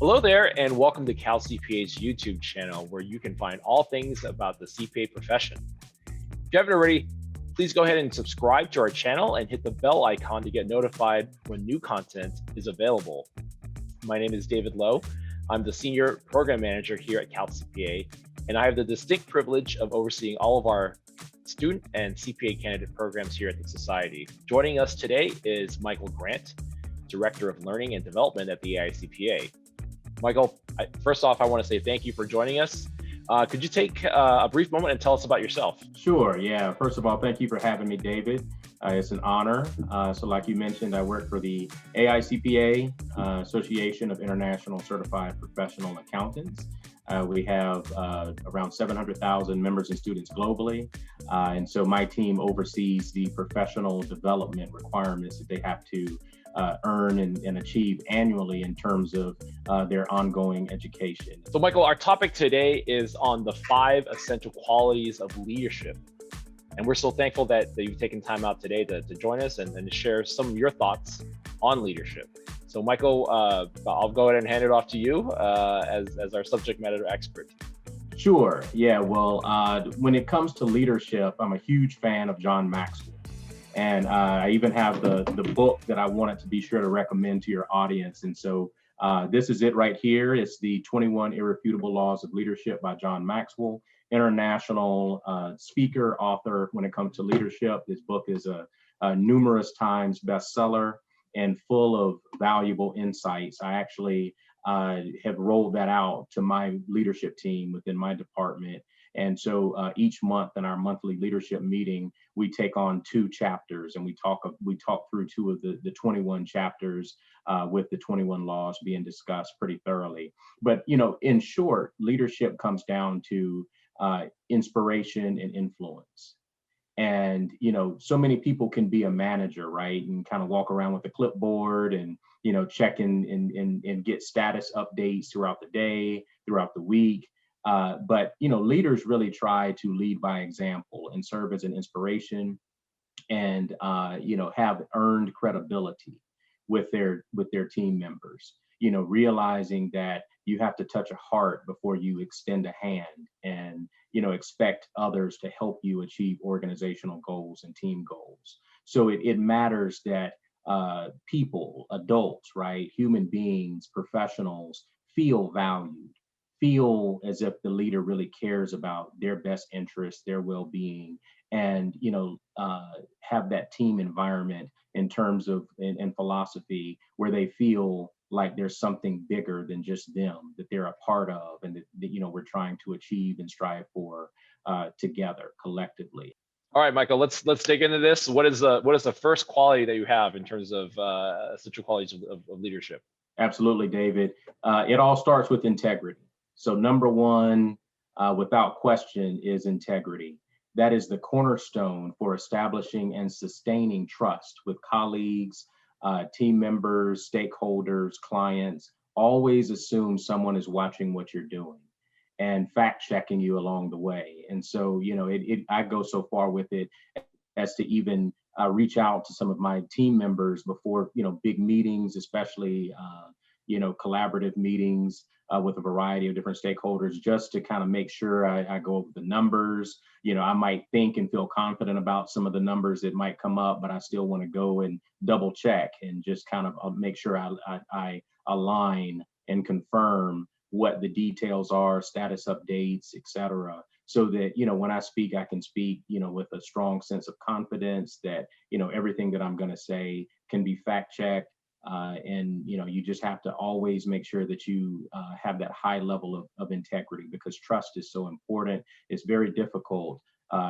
Hello there, and welcome to CalCPA's YouTube channel, where you can find all things about the CPA profession. If you haven't already, please go ahead and subscribe to our channel and hit the bell icon to get notified when new content is available. My name is David Lowe. I'm the Senior Program Manager here at CalCPA, and I have the distinct privilege of overseeing all of our student and CPA candidate programs here at the Society. Joining us today is Michael Grant, Director of Learning and Development at the AICPA. Michael, first off, I want to say thank you for joining us. Could you take a brief moment and tell us about yourself? Sure, yeah. First of all, thank you for having me, David. It's an honor. So like you mentioned, I work for the AICPA, Association of International Certified Professional Accountants. We have around 700,000 members and students globally. And so my team oversees the professional development requirements that they have to earn and achieve annually in terms of their ongoing education. So Michael, our topic today is on the 5 essential qualities of leadership. And we're so thankful that you've taken time out today to join us and to share some of your thoughts on leadership. So Michael, I'll go ahead and hand it off to you as our subject matter expert. Sure, yeah, well, when it comes to leadership, I'm a huge fan of John Maxwell. And I even have the book that I wanted to be sure to recommend to your audience. And so this is it right here. It's the 21 Irrefutable Laws of Leadership by John Maxwell, international speaker, author when it comes to leadership. This book is a numerous times bestseller and full of valuable insights. I actually have rolled that out to my leadership team within my department. And so each month in our monthly leadership meeting, we take on 2 chapters and we talk through 2 of the 21 chapters with the 21 laws being discussed pretty thoroughly. But, you know, in short, leadership comes down to inspiration and influence. And, you know, so many people can be a manager, right? And kind of walk around with a clipboard and, you know, check in and get status updates throughout the day, throughout the week. But, you know, leaders really try to lead by example and serve as an inspiration and, you know, have earned credibility with their team members, you know, realizing that you have to touch a heart before you extend a hand and, you know, expect others to help you achieve organizational goals and team goals. So it matters that people, adults, right, human beings, professionals feel valued, feel as if the leader really cares about their best interests, their well-being, and, you know, have that team environment in terms of and philosophy where they feel like there's something bigger than just them that they're a part of and that you know we're trying to achieve and strive for together collectively. All right, Michael, let's dig into this. What is the first quality that you have in terms of essential qualities of leadership? Absolutely, David. It all starts with integrity. So number one, without question, is integrity. That is the cornerstone for establishing and sustaining trust with colleagues, team members, stakeholders, clients. Always assume someone is watching what you're doing and fact checking you along the way. And so, you know, I go so far with it as to even reach out to some of my team members before, you know, big meetings, especially, you know, collaborative meetings with a variety of different stakeholders, just to kind of make sure I go over the numbers. You know, I might think and feel confident about some of the numbers that might come up, but I still want to go and double check and just kind of make sure I align and confirm what the details are, status updates, et cetera, so that, you know, when I speak, I can speak, you know, with a strong sense of confidence that, you know, everything that I'm going to say can be fact checked. And, you know, you just have to always make sure that you have that high level of integrity, because trust is so important. It's very difficult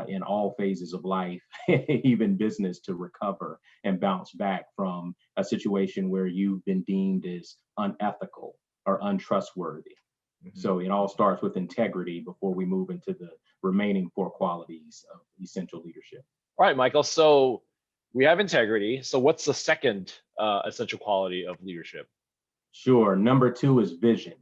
in all phases of life, even business, to recover and bounce back from a situation where you've been deemed as unethical or untrustworthy. Mm-hmm. So it all starts with integrity before we move into the remaining 4 qualities of essential leadership. All right, Michael. So we have integrity. So what's the second essential quality of leadership? Sure. Number 2 is vision.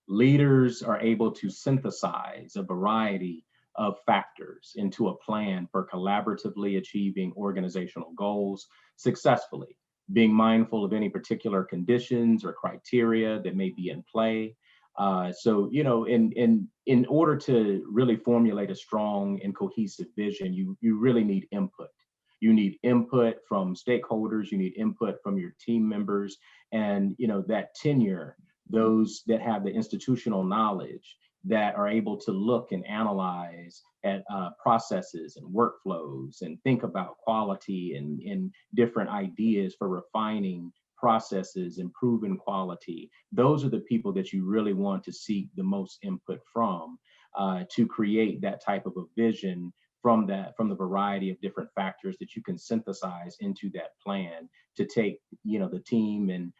Leaders are able to synthesize a variety of factors into a plan for collaboratively achieving organizational goals successfully. being mindful of any particular conditions or criteria that may be in play. So, you know, in order to really formulate a strong and cohesive vision, you really need input. You need input from stakeholders, you need input from your team members, and, you know, that tenure, those that have the institutional knowledge, that are able to look and analyze at processes and workflows and think about quality and different ideas for refining processes, improving quality. Those are the people that you really want to seek the most input from, to create that type of a vision from the variety of different factors that you can synthesize into that plan to take, you know, the team and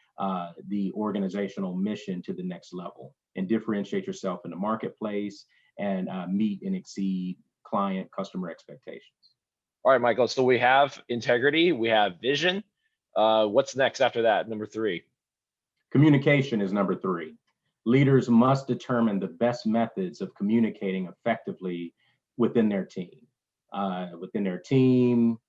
the organizational mission to the next level and differentiate yourself in the marketplace and meet and exceed customer expectations. All right, Michael. So we have integrity, we have vision. What's next after that? Number 3. Communication is number 3. Leaders must determine the best methods of communicating effectively within their team,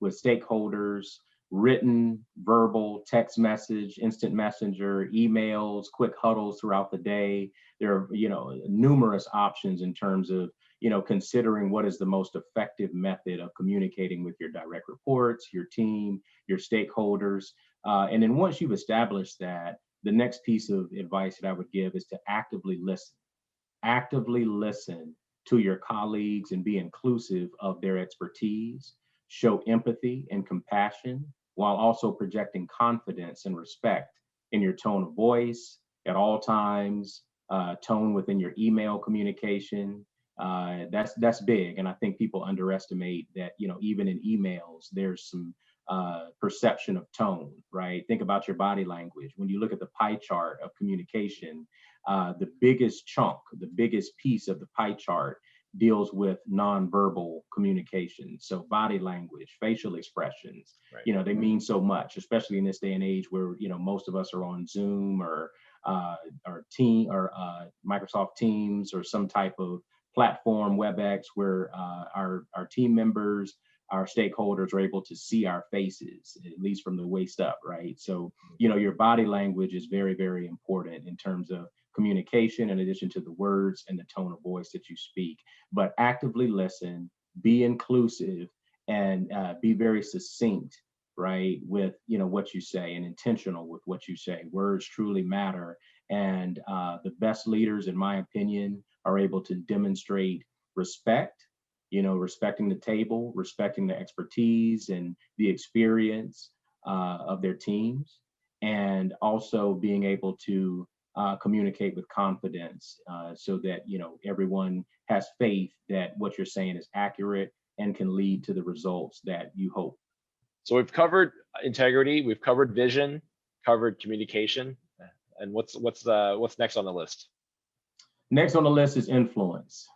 with stakeholders, written, verbal, text message, instant messenger, emails, quick huddles throughout the day. There are, you know, numerous options in terms of, you know, considering what is the most effective method of communicating with your direct reports, your team, your stakeholders. And then once you've established that, the next piece of advice that I would give is to actively listen. Actively listen to your colleagues and be inclusive of their expertise. Show empathy and compassion while also projecting confidence and respect in your tone of voice at all times, tone within your email communication. That's big. And I think people underestimate that, you know, even in emails, there's some perception of tone, right? Think about your body language. When you look at the pie chart of communication, the biggest chunk, the biggest piece of the pie chart deals with nonverbal communication. So body language, facial expressions, right, you know, they mean so much, especially in this day and age where, you know, most of us are on Zoom or Microsoft Teams or some type of platform, WebEx, where our team members, our stakeholders are able to see our faces, at least from the waist up, right? So, you know, your body language is very, very important in terms of communication, in addition to the words and the tone of voice that you speak. But actively listen, be inclusive, and be very succinct, right, with, you know, what you say, and intentional with what you say. Words truly matter. And the best leaders, in my opinion, are able to demonstrate respect, you know, respecting the table, respecting the expertise and the experience of their teams, and also being able to communicate with confidence, so that, you know, everyone has faith that what you're saying is accurate and can lead to the results that you hope. So we've covered integrity, we've covered vision, covered communication, and what's next on the list? Next on the list is influence.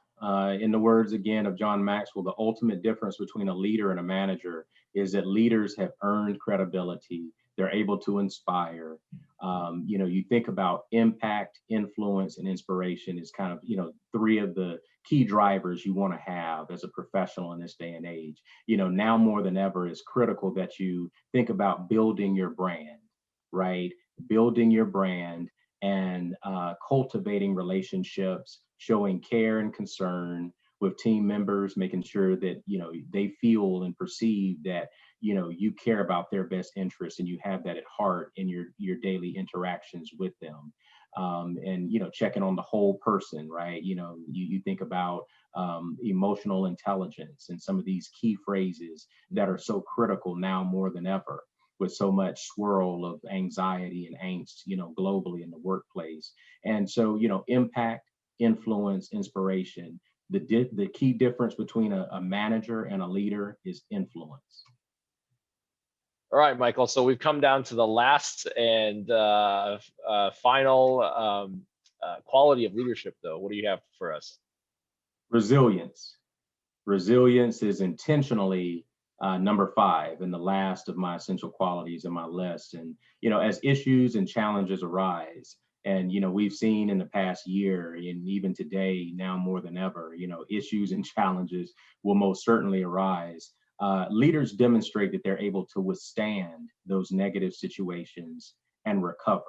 In the words again of John Maxwell, the ultimate difference between a leader and a manager is that leaders have earned credibility. They're able to inspire. You know, you think about impact, influence, and inspiration is kind of, you know, 3 of the key drivers you want to have as a professional in this day and age. You know, now more than ever, it's critical that you think about building your brand, right? Building your brand and cultivating relationships, showing care and concern with team members, making sure that, you know, they feel and perceive that, you know, you care about their best interests and you have that at heart in your daily interactions with them. And, you know, checking on the whole person, right? You know, you think about emotional intelligence and some of these key phrases that are so critical now more than ever, with so much swirl of anxiety and angst, you know, globally in the workplace. And so, you know, impact, influence, inspiration. The key difference between a manager and a leader is influence. All right, Michael. So we've come down to the last and final quality of leadership, though. What do you have for us? Resilience. Resilience is intentionally number 5 and the last of my essential qualities in my list. And, you know, as issues and challenges arise, and, you know, we've seen in the past year and even today, now more than ever, you know, issues and challenges will most certainly arise. leaders demonstrate that they're able to withstand those negative situations and recover.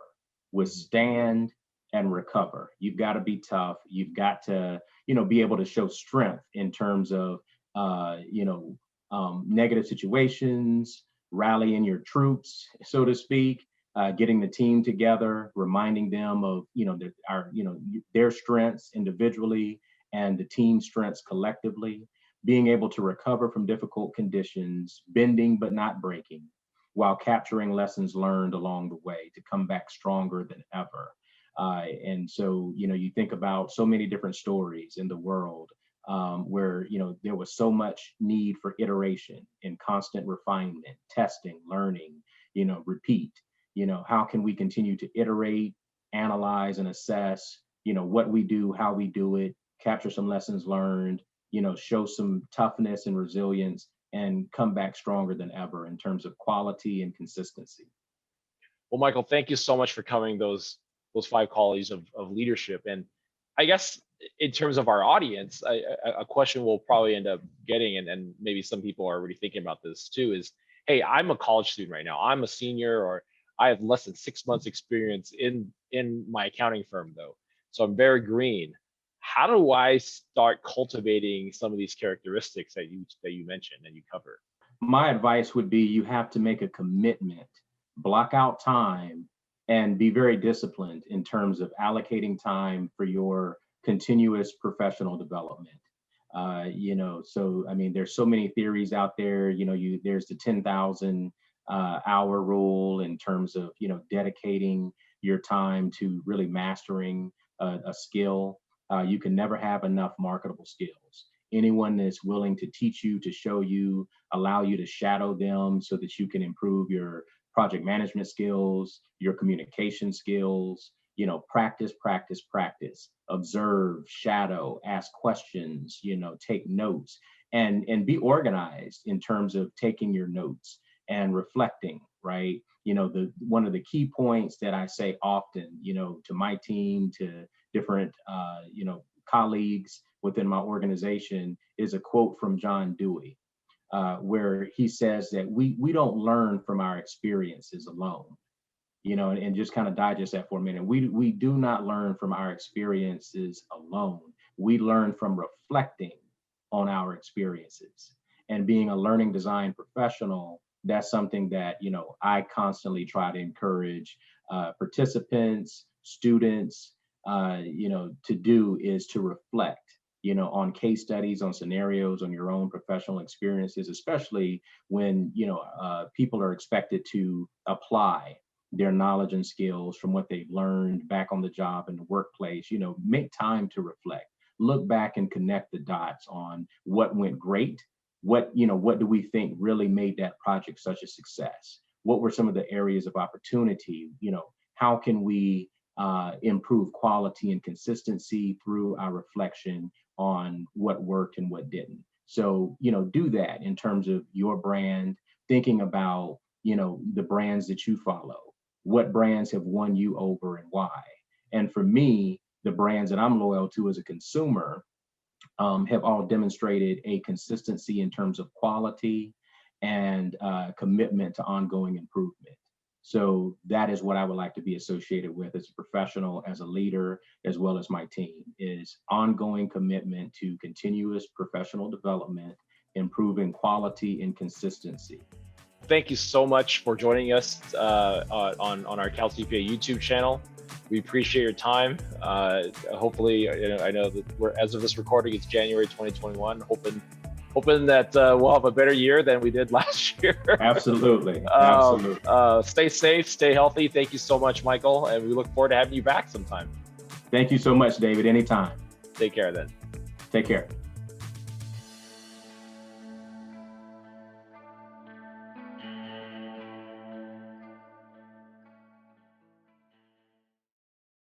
Withstand and recover. You've got to be tough. You've got to, be able to show strength in terms of, negative situations, rallying your troops, so to speak, getting the team together, reminding them of, their strengths individually and the team strengths collectively, being able to recover from difficult conditions, bending but not breaking, while capturing lessons learned along the way to come back stronger than ever. And so, you think about so many different stories in the world where, there was so much need for iteration and constant refinement, testing, learning, repeat. How can we continue to iterate, analyze, and assess, what we do, how we do it, capture some lessons learned, show some toughness and resilience, and come back stronger than ever in terms of quality and consistency. Well, Michael, thank you so much for covering those 5 qualities of leadership. And I guess in terms of our audience, a question we'll probably end up getting, and maybe some people are already thinking about this too, is, hey, I'm a college student right now. I'm a senior, or I have less than 6 months experience in my accounting firm though. So I'm very green. How do I start cultivating some of these characteristics that you mentioned and you cover? My advice would be you have to make a commitment, block out time, and be very disciplined in terms of allocating time for your continuous professional development. So I mean, there's so many theories out there. There's the 10,000 hour rule in terms of dedicating your time to really mastering a skill. You can never have enough marketable skills. Anyone that's willing to teach you, to show you, allow you to shadow them so that you can improve your project management skills, your communication skills, practice, practice, practice, observe, shadow, ask questions, take notes, and be organized in terms of taking your notes and reflecting, right? One of the key points that I say often, to my team, to different, colleagues within my organization, is a quote from John Dewey, where he says that we don't learn from our experiences alone, and just kind of digest that for a minute. We do not learn from our experiences alone. We learn from reflecting on our experiences. And being a learning design professional, that's something that, I constantly try to encourage participants, students, to do, is to reflect, on case studies, on scenarios, on your own professional experiences, especially when, people are expected to apply their knowledge and skills from what they've learned back on the job in the workplace. Make time to reflect, look back and connect the dots on what went great. What do we think really made that project such a success? What were some of the areas of opportunity? How can we improve quality and consistency through our reflection on what worked and what didn't? So, do that in terms of your brand, thinking about, the brands that you follow. What brands have won you over and why? And for me, the brands that I'm loyal to as a consumer have all demonstrated a consistency in terms of quality and commitment to ongoing improvement. So that is what I would like to be associated with as a professional, as a leader, as well as my team, is ongoing commitment to continuous professional development, improving quality and consistency. Thank you so much for joining us on our CalCPA YouTube channel. We appreciate your time. Hopefully, I know that as of this recording, it's January 2021. Hoping that we'll have a better year than we did last year. Absolutely. Absolutely. Stay safe, stay healthy. Thank you so much, Michael, and we look forward to having you back sometime. Thank you so much, David. Anytime. Take care then. Take care.